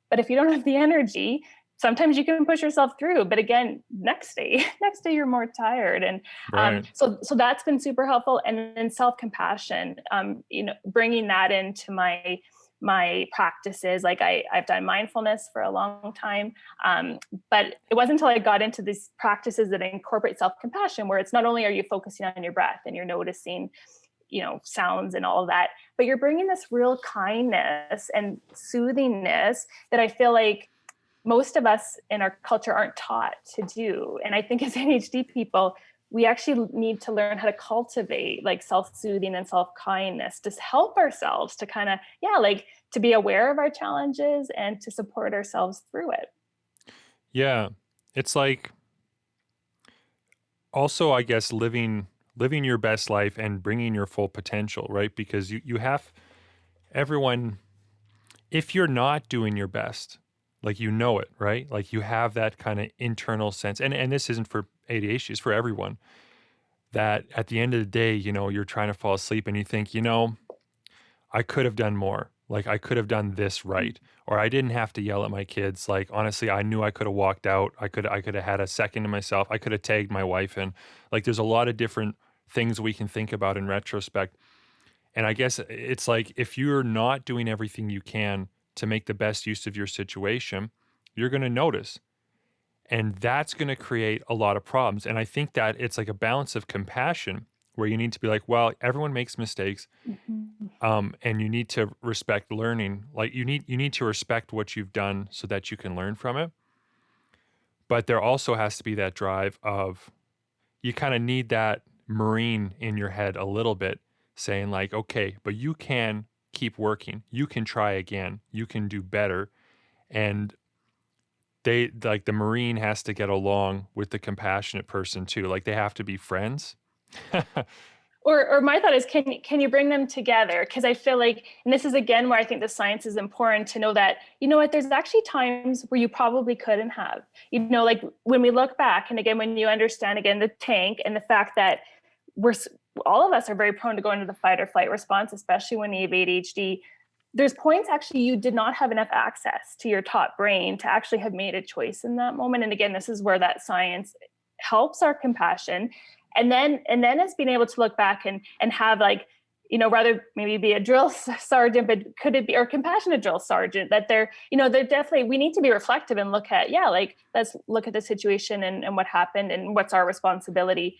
but if you don't have the energy, sometimes you can push yourself through, but again, next day you're more tired. And Right. so that's been super helpful. And then self-compassion, bringing that into my practices. Like I've done mindfulness for a long time, but it wasn't until I got into these practices that incorporate self-compassion, where it's not only are you focusing on your breath and you're noticing sounds and all of that, but you're bringing this real kindness and soothingness that I feel like most of us in our culture aren't taught to do. And I think as ADHD people, we actually need to learn how to cultivate like self-soothing and self-kindness to help ourselves to kind of, like to be aware of our challenges and to support ourselves through it. Yeah. It's like also, I guess, living your best life and bringing your full potential, right? Because you have everyone, if you're not doing your best, like it, right? Like you have that kind of internal sense. And this isn't for ADHD, it's for everyone. That at the end of the day, you're trying to fall asleep and you think, I could have done more. Like I could have done this right. Or I didn't have to yell at my kids. Like honestly, I knew I could have walked out. I could have had a second to myself. I could have tagged my wife in. Like there's a lot of different things we can think about in retrospect. And I guess it's like if you're not doing everything you can to make the best use of your situation, you're going to notice. And that's going to create a lot of problems. And I think that it's like a balance of compassion where you need to be like, well, everyone makes mistakes. And you need to respect learning. Like you need to respect what you've done so that you can learn from it. But there also has to be that drive of you kind of need that Marine in your head a little bit saying like, okay, but you can keep working. You can try again. You can do better. And they like the Marine has to get along with the compassionate person too. Like they have to be friends. or my thought is, can you bring them together? Because I feel like, and this is again where I think the science is important to know that, you know what, there's actually times where you probably couldn't have, you know, like when we look back, and again, when you understand again the tank and the fact that all of us are very prone to go into the fight or flight response, especially when you have ADHD. There's points actually you did not have enough access to your top brain to actually have made a choice in that moment. And again, this is where that science helps our compassion. And then it's being able to look back and have, like, you know, rather maybe be a drill sergeant, but could it be, or compassionate drill sergeant, that they're definitely, we need to be reflective and look at, like, let's look at the situation and what happened and what's our responsibility,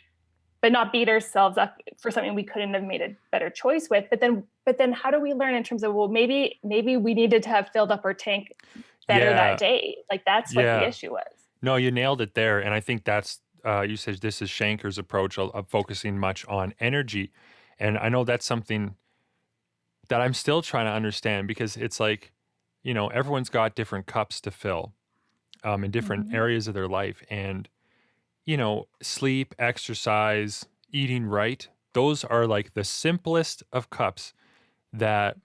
but not beat ourselves up for something we couldn't have made a better choice with. But then how do we learn in terms of, well, maybe we needed to have filled up our tank better that day. Like, that's what the issue was. No, you nailed it there. And I think that's, you said this is Shanker's approach of focusing much on energy. And I know that's something that I'm still trying to understand, because it's like, you know, everyone's got different cups to fill in different areas of their life. And, you know, sleep, exercise, eating right, those are like the simplest of cups that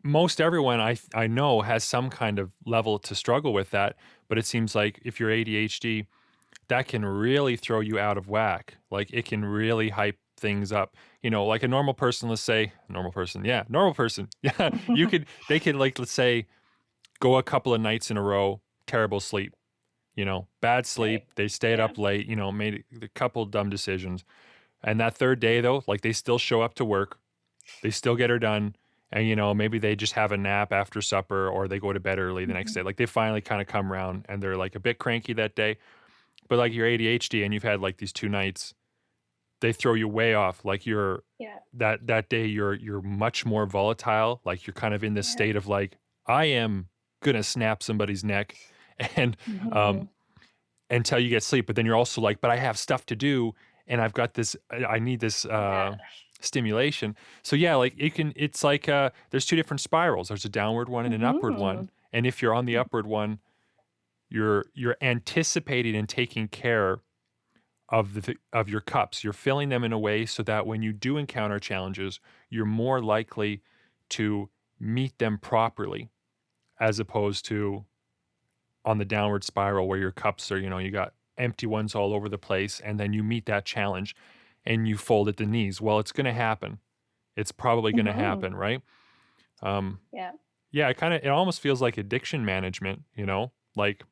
most everyone I know has some kind of level to struggle with that. But it seems like if you're ADHD, that can really throw you out of whack. Like, it can really hype things up. You know, like a normal person, let's say, normal person. Yeah, they could, like, let's say, go a couple of nights in a row, terrible sleep, you know, bad sleep. They stayed up late, you know, made a couple dumb decisions. And that third day, though, like, they still show up to work. They still get her done. And, you know, maybe they just have a nap after supper, or they go to bed early the next day. Like, they finally kind of come around and they're like a bit cranky that day. But like, you're ADHD and you've had like these 2 nights, they throw you way off. Like, you're that day you're much more volatile. Like, you're kind of in this state of like, I am gonna snap somebody's neck, and until you get sleep. But then you're also like, but I have stuff to do, and I've got this. I need this stimulation. So like, it's like there's 2 different spirals. There's a downward one and an upward one. And if you're on the upward one, you're anticipating and taking care of your cups. You're filling them in a way so that when you do encounter challenges, you're more likely to meet them properly, as opposed to on the downward spiral where your cups are, you know, you got empty ones all over the place, and then you meet that challenge and you fold at the knees. Well, it's going to happen. It's probably going to happen, right? Yeah, it almost feels like addiction management, you know, like,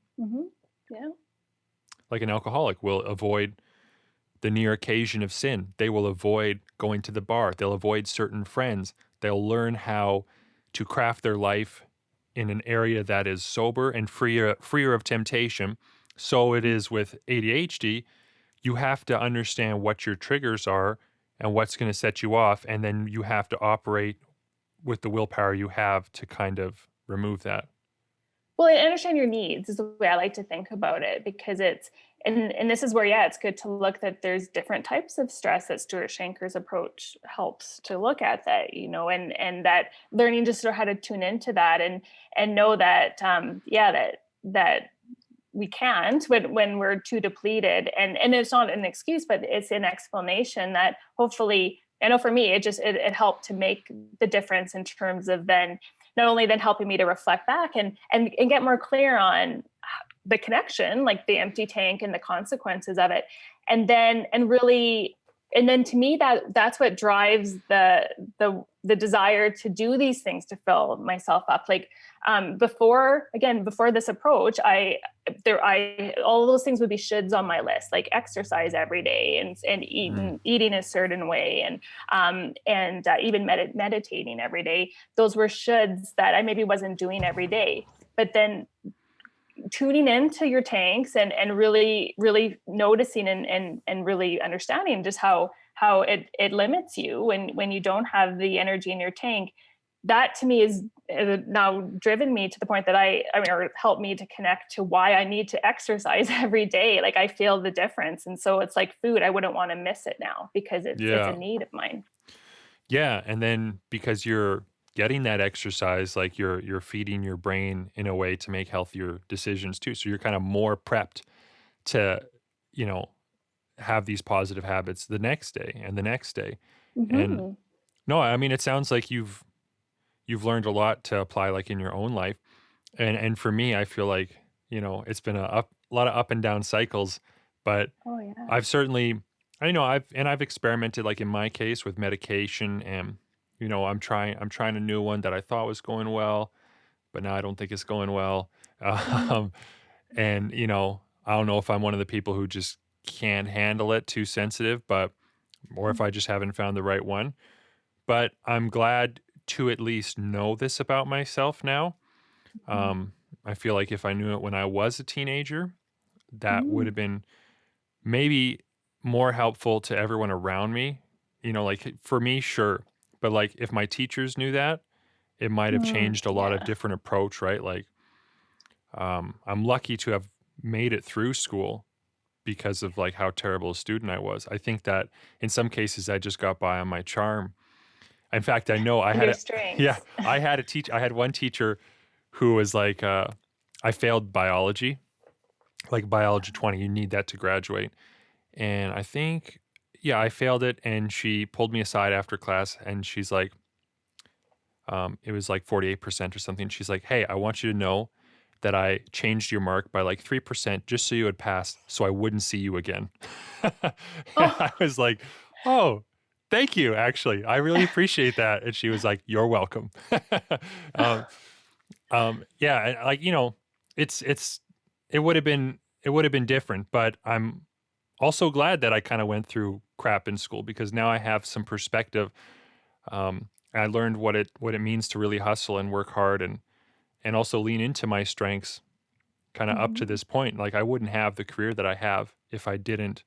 like an alcoholic will avoid the near occasion of sin. They will avoid going to the bar. They'll avoid certain friends. They'll learn how to craft their life in an area that is sober and freer of temptation. So it is with ADHD. You have to understand what your triggers are and what's going to set you off, and then you have to operate with the willpower you have to kind of remove that. Well, and understand your needs is the way I like to think about it, because it's, and this is where, it's good to look that there's different types of stress that Stuart Shanker's approach helps to look at that, you know, and that learning just sort of how to tune into that and know that, that we can't when we're too depleted, and it's not an excuse, but it's an explanation that hopefully, I know for me, it helped to make the difference in terms of then not only then helping me to reflect back and get more clear on the connection, like the empty tank and the consequences of it. And then to me, that's what drives the desire to do these things, to fill myself up. Like, before this approach, all those things would be shoulds on my list, like exercise every day and eating a certain way, and even meditating every day. Those were shoulds that I maybe wasn't doing every day. But then tuning into your tanks and really, really noticing and really understanding just how it limits you when you don't have the energy in your tank. That to me is now driven me to the point that or helped me to connect to why I need to exercise every day. Like, I feel the difference. And so it's like food. I wouldn't want to miss it now, because it's a need of mine. Yeah. And then because you're getting that exercise, like you're feeding your brain in a way to make healthier decisions too. So you're kind of more prepped to, you know, have these positive habits the next day and the next day. And Hmm. no, I mean, it sounds like you've learned a lot to apply like in your own life. And for me, I feel like, it's been a lot of up and down cycles, but Oh yeah. I've certainly, I know I've experimented like in my case with medication, and I'm trying a new one that I thought was going well, but now I don't think it's going well. Mhm. Um, and I don't know if I'm one of the people who just can't handle it, too sensitive, but or if I just haven't found the right one. But I'm glad to at least know this about myself now. Mhm. Um, I feel like if I knew it when I was a teenager, that would Mhm. have been maybe more helpful to everyone around me. Like for me, sure. But like if my teachers knew that, it might have Mm, changed a lot of yeah. different approach, right? Like I'm lucky to have made it through school because of like how terrible a student I was. I think that in some cases I just got by on my charm. In fact, I know I And had your a yeah, strengths. I had one teacher who was like I failed biology, like biology 20, you need that to graduate. And I think yeah, I failed it, and she pulled me aside after class and she's like it was like 48% or something. She's like, "Hey, I want you to know that I changed your mark by like 3% just so you would pass so I wouldn't see you again." And Oh. I was like, "Oh, thank you, actually. I really appreciate that." And she was like, "You're welcome." um, yeah, and like, it's it would have been different, but I'm also glad that I kind of went through crap in school because now I have some perspective. I learned what it means to really hustle and work hard and also lean into my strengths kind of up to Mhm. this point. Like I wouldn't have the career that I have if I didn't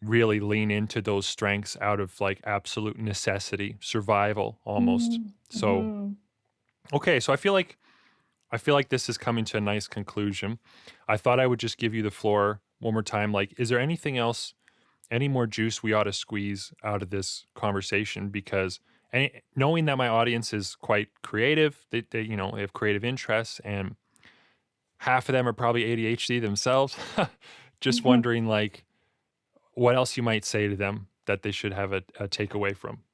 really lean into those strengths out of like absolute necessity, survival almost. Mm, So, mhm. okay, so I feel like this is coming to a nice conclusion. I thought I would just give you the floor one more time. Like, is there anything else, any more juice we ought to squeeze out of this conversation? Because knowing that my audience is quite creative, they have creative interests, and half of them are probably ADHD themselves. Just Mhm. wondering, like, what else you might say to them that they should have a takeaway from.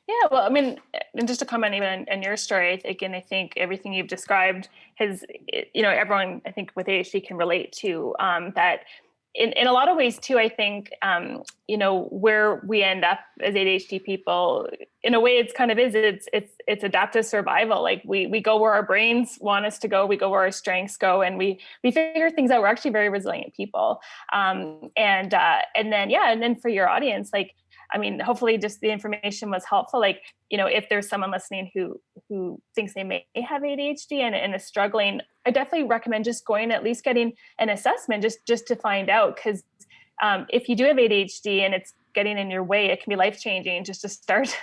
Yeah, well, I mean, and just to comment even on your story, again, I think everything you've described has, everyone I think with ADHD can relate to that. In a lot of ways too, I think, where we end up as ADHD people, in a way, it's kind of it's adaptive survival. Like we go where our brains want us to go, we go where our strengths go, and we figure things out. We're actually very resilient people, and then for your audience, like I mean, hopefully just the information was helpful. Like, if there's someone listening who thinks they may have ADHD and is struggling, I definitely recommend just going, at least getting an assessment just to find out. Because if you do have ADHD and it's getting in your way, it can be life changing just to start,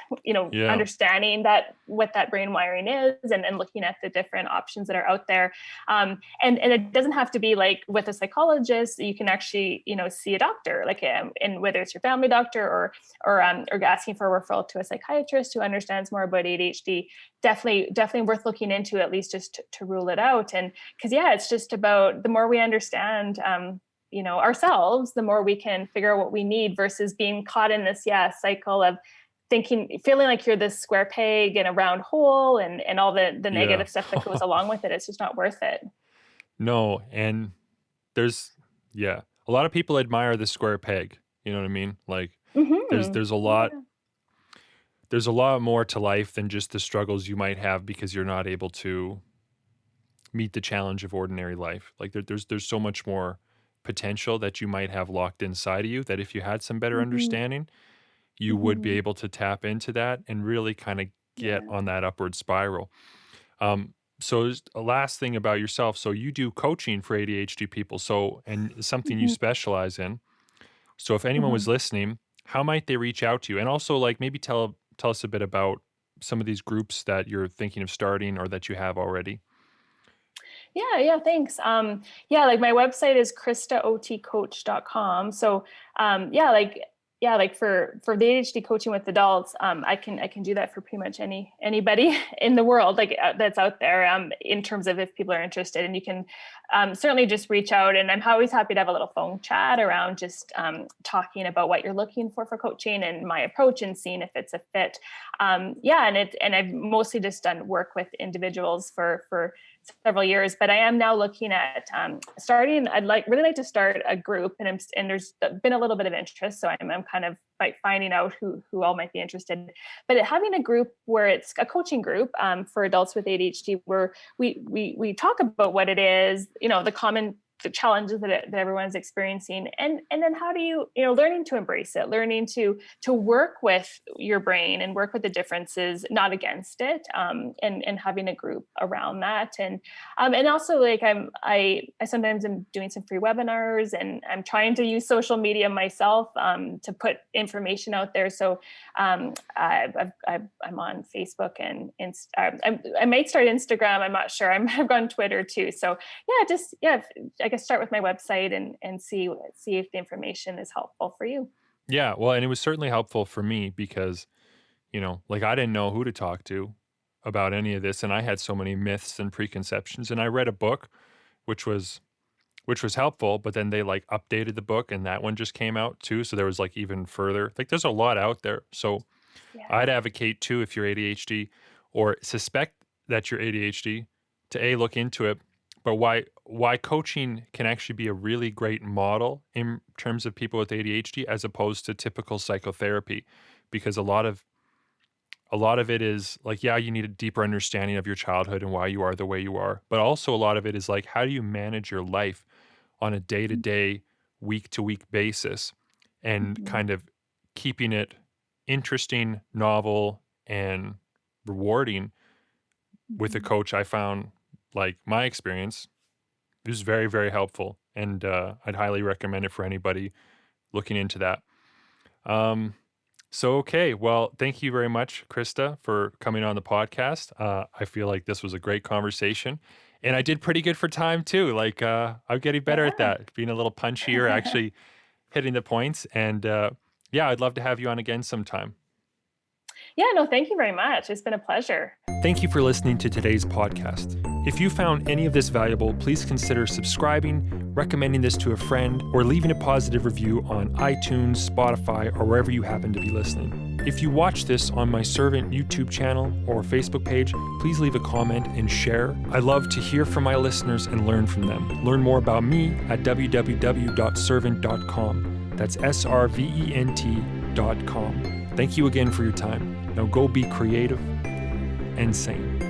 Yeah. understanding that what that brain wiring is and looking at the different options that are out there. And it doesn't have to be like with a psychologist. You can actually, see a doctor, like, and whether it's your family doctor or asking for a referral to a psychiatrist who understands more about ADHD. Definitely worth looking into, at least just to rule it out. And because yeah, it's just about the more we understand ourselves, the more we can figure out what we need versus being caught in this cycle of feeling like you're this square peg in a round hole and all the Yeah. negative stuff that goes along with it. It's just not worth it. No, and there's yeah, a lot of people admire the square peg. You know what I mean? Like there's Mm-hmm. there's a lot Yeah. there's a lot more to life than just the struggles you might have because you're not able to meet the challenge of ordinary life. Like there's so much more potential that you might have locked inside of you that if you had some better Mm-hmm. understanding, you would be Mm-hmm. able to tap into that and really kind of get Yeah. on that upward spiral. So a last thing about yourself. So you do coaching for ADHD people. So and it's something you Mm-hmm. specialize in. So if anyone Mm-hmm. was listening, how might they reach out to you? And also like maybe tell us a bit about some of these groups that you're thinking of starting or that you have already. Yeah, thanks. Yeah, like my website is kristaotcoach.com. So, yeah, like yeah, like for the ADHD coaching with adults, I can do that for pretty much anybody in the world, like that's out there, in terms of if people are interested. And you can certainly just reach out, and I'm always happy to have a little phone chat around just talking about what you're looking for coaching and my approach and seeing if it's a fit. Yeah, and I've mostly just done work with individuals for several years, but I am now looking at starting. I'd really like to start a group, and there's been a little bit of interest, so I'm kind of like finding out who all might be interested. But having a group where it's a coaching group for adults with ADHD, where we talk about what it is, the challenges that everyone's experiencing, and then how do you learning to embrace it, learning to work with your brain and work with the differences, not against it, and having a group around that, and also like I sometimes am doing some free webinars, and I'm trying to use social media myself to put information out there. So I'm on Facebook and I might start Instagram. I'm not sure. I've gone Twitter too. So I guess start with my website and see if the information is helpful for you. Yeah, well, and it was certainly helpful for me because, like I didn't know who to talk to about any of this, and I had so many myths and preconceptions. And I read a book, which was helpful, but then they like updated the book, and that one just came out too. So there was like even further, like there's a lot out there. So Yeah. I'd advocate too, if you're ADHD or suspect that you're ADHD, to look into it. But why coaching can actually be a really great model in terms of people with ADHD as opposed to typical psychotherapy, because a lot of it is like, yeah, you need a deeper understanding of your childhood and why you are the way you are, but also a lot of it is like, how do you manage your life on a day-to-day, week-to-week basis, and kind of keeping it interesting, novel, and rewarding. With a coach, I found, like, my experience, it was very, very helpful, and I'd highly recommend it for anybody looking into that. So, okay, well, thank you very much, Krista, for coming on the podcast. I feel like this was a great conversation, and I did pretty good for time too. Like, I'm getting better at that, being a little punchier, actually hitting the points. And yeah, I'd love to have you on again sometime. Yeah, no, thank you very much. It's been a pleasure. Thank you for listening to today's podcast. If you found any of this valuable, please consider subscribing, recommending this to a friend, or leaving a positive review on iTunes, Spotify, or wherever you happen to be listening. If you watch this on my Servant YouTube channel or Facebook page, please leave a comment and share. I love to hear from my listeners and learn from them. Learn more about me at www.servant.com. That's SRVENT.com. Thank you again for your time. Now go be creative and sane.